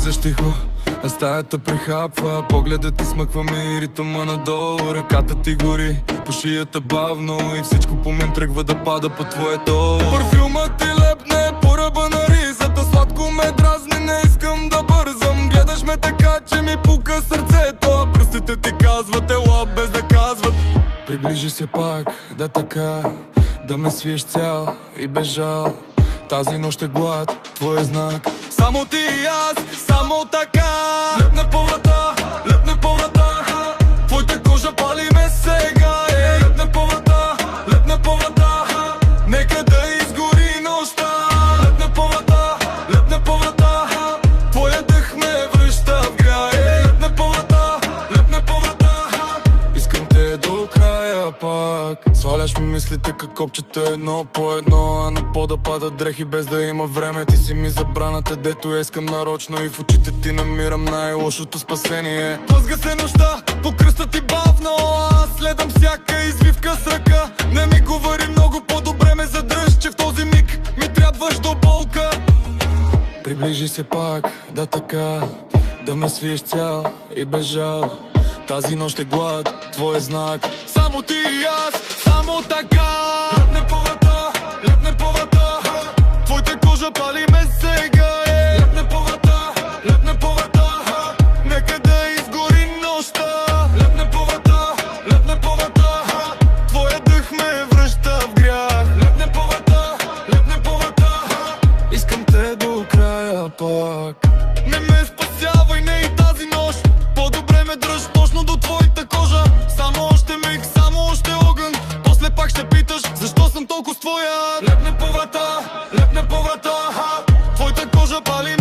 Влизаш тихо, а стаята прихапва. Погледът ти смъква ми и ритъма надолу. Ръката ти гори, по шията бавно. И всичко по мен тръгва да пада по твоето. Парфюмът ти лепне по ръба на ризата. Сладко ме дразни, не искам да бързам. Гледаш ме така, че ми пука сърцето. А пръстите ти казват ела без да казват. Приближи се пак, да така, да ме свиеш цял и бежал. Тази нощ е глад, твой знак. Само ти и аз, само така. Лепне по врата, лепне по врата. Твоята кожа пали ме сега. Лепне по врата, лепне по врата. Нека да изгори нощта. Лепне по врата, лепне по врата. Твоя дъх ме връща в грай. Лепне по врата, лепне по врата. Искам те до края пак. Сваляш ми мислите как копчета едно по едно. А на пода падат дрехи без да има време. Ти си ми забраната, дето искам нарочно. И в очите ти намирам най-лошото спасение. Плъзга се нощта, по кръста ти бавно. Аз следам всяка извивка с ръка. Не ми говори много, по-добре ме задръж, че в този миг ми трябваш до болка. Приближи се пак, да така, да ме свиеш цял и бежал. Тази нощ е глад, твой знак. Само ти и аз, само така. Лепне по врата, лепне по врата. Твоята кожа пали ме сега. Лепне по врата, лепне по врата. Нека да изгори нощта. Лепне по врата, лепне по врата. Твоя дъх ме връща в грях. Лепне по врата, лепне по врата. Искам те до края пак. Не ме спасявай, не и тази нощ. По-добре ме дръж точно до твоята кожа. Само още миг, само още огън. После пак ще питаш, защо съм толкова с твоя. Лепне по врата, лепне по врата. Твоята кожа пали